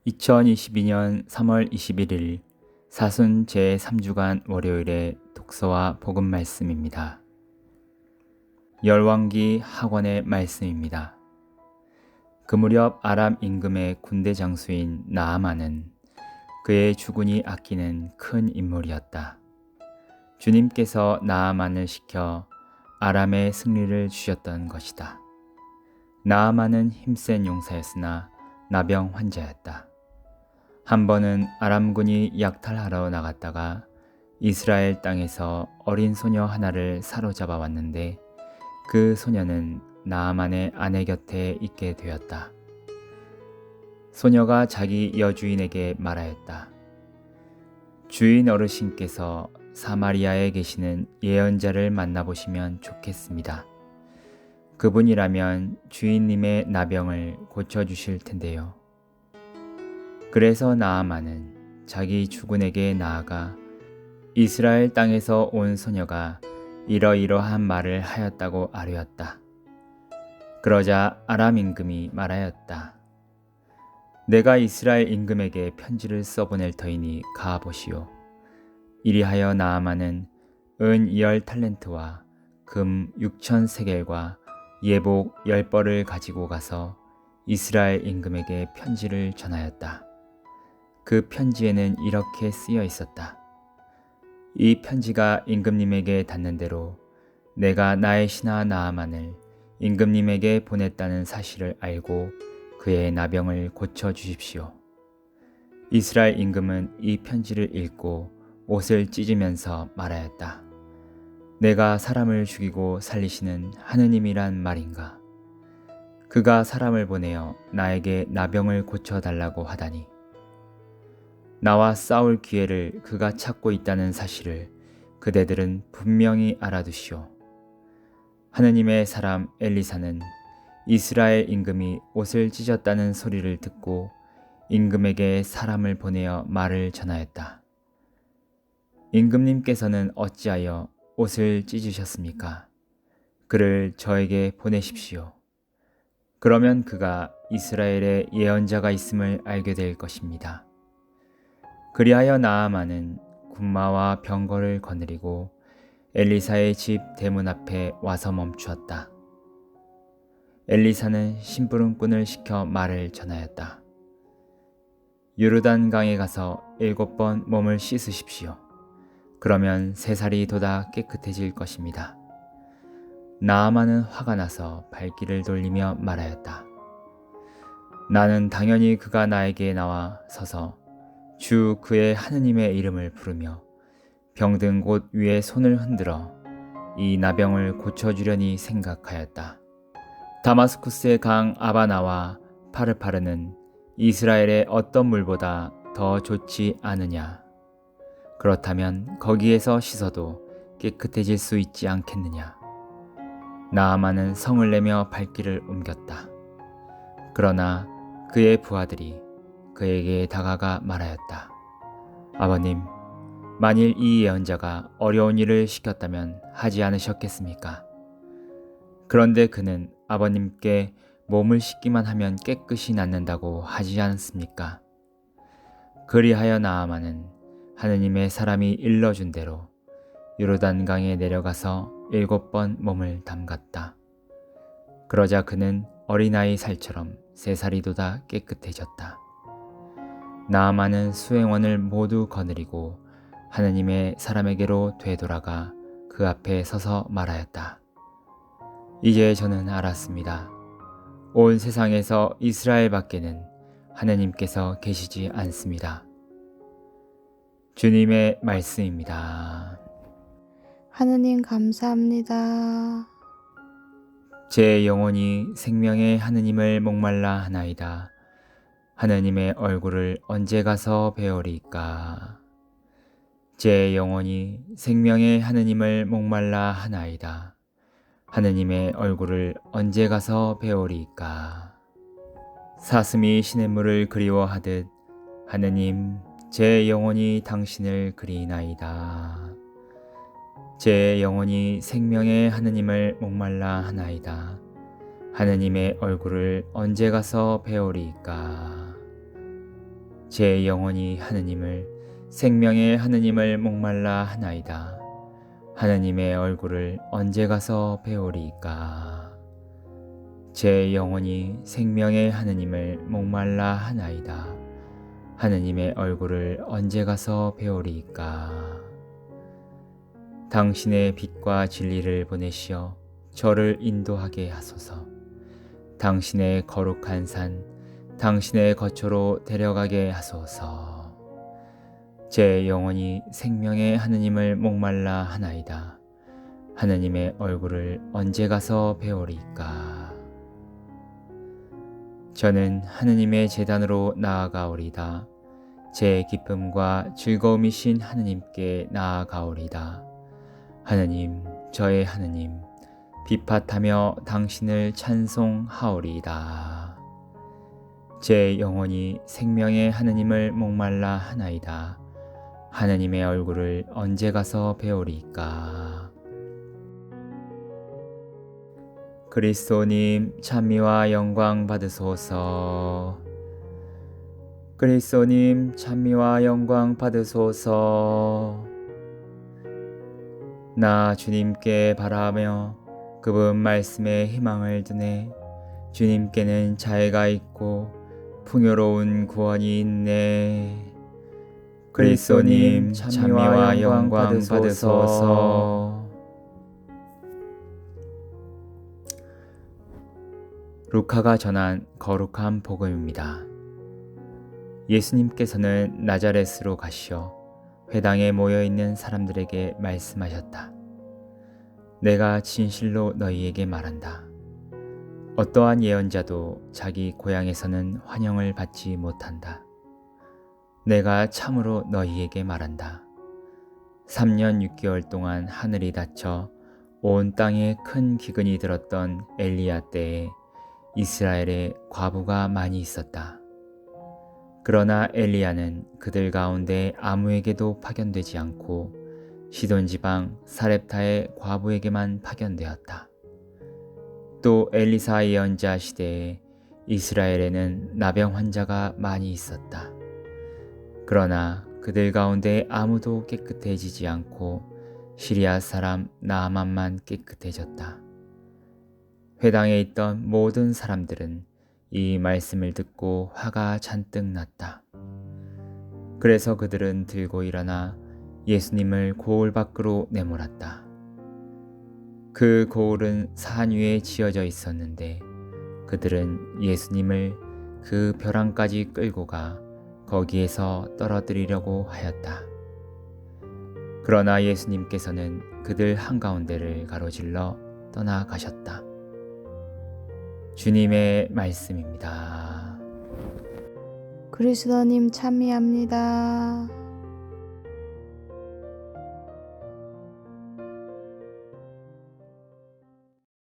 2022년 3월 21일 사순 제3주간 월요일의 독서와 복음 말씀입니다. 열왕기 학원의 말씀입니다. 그 무렵 아람 임금의 군대 장수인 나아만은 그의 주군이 아끼는 큰 인물이었다. 주님께서 나아만을 시켜 아람의 승리를 주셨던 것이다. 나아만은 힘센 용사였으나 나병 환자였다. 한 번은 아람군이 약탈하러 나갔다가 이스라엘 땅에서 어린 소녀 하나를 사로잡아 왔는데 그 소녀는 나아만의 아내 곁에 있게 되었다. 소녀가 자기 여주인에게 말하였다. 주인 어르신께서 사마리아에 계시는 예언자를 만나보시면 좋겠습니다. 그분이라면 주인님의 나병을 고쳐주실 텐데요. 그래서 나아만은 자기 주군에게 나아가 이스라엘 땅에서 온 소녀가 이러이러한 말을 하였다고 아뢰었다. 그러자 아람 임금이 말하였다. 내가 이스라엘 임금에게 편지를 써보낼 터이니 가보시오. 이리하여 나아만은 은 10달란트와 금 6,000세겔과 예복 10벌을 가지고 가서 이스라엘 임금에게 편지를 전하였다. 그 편지에는 이렇게 쓰여 있었다. 이 편지가 임금님에게 닿는 대로 내가 나의 신하 나아만을 임금님에게 보냈다는 사실을 알고 그의 나병을 고쳐주십시오. 이스라엘 임금은 이 편지를 읽고 옷을 찢으면서 말하였다. 내가 사람을 죽이고 살리시는 하느님이란 말인가? 그가 사람을 보내어 나에게 나병을 고쳐달라고 하다니. 나와 싸울 기회를 그가 찾고 있다는 사실을 그대들은 분명히 알아두시오. 하느님의 사람 엘리사는 이스라엘 임금이 옷을 찢었다는 소리를 듣고 임금에게 사람을 보내어 말을 전하였다. 임금님께서는 어찌하여 옷을 찢으셨습니까? 그를 저에게 보내십시오. 그러면 그가 이스라엘에 예언자가 있음을 알게 될 것입니다. 그리하여 나아만은 군마와 병거를 거느리고 엘리사의 집 대문 앞에 와서 멈추었다. 엘리사는 심부름꾼을 시켜 말을 전하였다. 요르단강에 가서 7번 몸을 씻으십시오. 그러면 새살이 돋아 깨끗해질 것입니다. 나아만은 화가 나서 발길을 돌리며 말하였다. 나는 당연히 그가 나에게 나와 서서 주 그의 하느님의 이름을 부르며 병든 곳 위에 손을 흔들어 이 나병을 고쳐주려니 생각하였다. 다마스쿠스의 강 아바나와 파르파르는 이스라엘의 어떤 물보다 더 좋지 않으냐? 그렇다면 거기에서 씻어도 깨끗해질 수 있지 않겠느냐? 나아만은 성을 내며 발길을 옮겼다. 그러나 그의 부하들이 그에게 다가가 말하였다. 아버님, 만일 이 예언자가 어려운 일을 시켰다면 하지 않으셨겠습니까? 그런데 그는 아버님께 몸을 씻기만 하면 깨끗이 낫는다고 하지 않습니까? 그리하여 나아만은 하느님의 사람이 일러준 대로 요르단강에 내려가서 7번 몸을 담갔다. 그러자 그는 어린아이 살처럼 새살이 돋아 깨끗해졌다. 나아만은 수행원을 모두 거느리고 하느님의 사람에게로 되돌아가 그 앞에 서서 말하였다. 이제 저는 알았습니다. 온 세상에서 이스라엘 밖에는 하느님께서 계시지 않습니다. 주님의 말씀입니다. 하느님 감사합니다. 제 영혼이 생명의 하느님을 목말라 하나이다. 하느님의 얼굴을 언제 가서 배우리까? 제 영혼이 생명의 하느님을 목말라 하나이다. 하느님의 얼굴을 언제 가서 배우리까? 사슴이 시냇물을 그리워하듯 하느님, 제 영혼이 당신을 그리나이다. 제 영혼이 생명의 하느님을 목말라 하나이다. 하느님의 얼굴을 언제 가서 배우리까? 제 영혼이 하느님을 생명의 하느님을 목말라 하나이다. 하느님의 얼굴을 언제 가서 배우리이까. 제 영혼이 생명의 하느님을 목말라 하나이다. 하느님의 얼굴을 언제 가서 배우리이까. 당신의 빛과 진리를 보내시어 저를 인도하게 하소서. 당신의 거룩한 산, 당신의 거처로 데려가게 하소서. 제 영혼이 생명의 하느님을 목말라 하나이다. 하느님의 얼굴을 언제 가서 배우리이까. 저는 하느님의 제단으로 나아가오리다. 제 기쁨과 즐거움이신 하느님께 나아가오리다. 하느님, 저의 하느님, 비팟하며 당신을 찬송하오리이다. 제 영혼이 생명의 하느님을 목말라 하나이다. 하느님의 얼굴을 언제 가서 배우리이까. 그리스도님 찬미와 영광 받으소서. 그리스도님 찬미와 영광 받으소서. 나 주님께 바라며 그분 말씀에 희망을 두네. 주님께는 자애가 있고 풍요로운 구원이 있네. 그리스도님 찬미와 영광 받으소서. 루카가 전한 거룩한 복음입니다. 예수님께서는 나자렛으로 가시어 회당에 모여있는 사람들에게 말씀하셨다. 내가 진실로 너희에게 말한다. 어떠한 예언자도 자기 고향에서는 환영을 받지 못한다. 내가 참으로 너희에게 말한다. 3년 6개월 동안 하늘이 닫혀 온 땅에 큰 기근이 들었던 엘리야 때에 이스라엘에 과부가 많이 있었다. 그러나 엘리야는 그들 가운데 아무에게도 파견되지 않고 시돈 지방 사렙타의 과부에게만 파견되었다. 또 엘리사 예언자 시대에 이스라엘에는 나병 환자가 많이 있었다. 그러나 그들 가운데 아무도 깨끗해지지 않고 시리아 사람 나아만만 깨끗해졌다. 회당에 있던 모든 사람들은 이 말씀을 듣고 화가 잔뜩 났다. 그래서 그들은 들고 일어나 예수님을 고을 밖으로 내몰았다. 그 고을은 산 위에 지어져 있었는데 그들은 예수님을 그 벼랑까지 끌고 가 거기에서 떨어뜨리려고 하였다. 그러나 예수님께서는 그들 한가운데를 가로질러 떠나가셨다. 주님의 말씀입니다. 그리스도님 찬미합니다.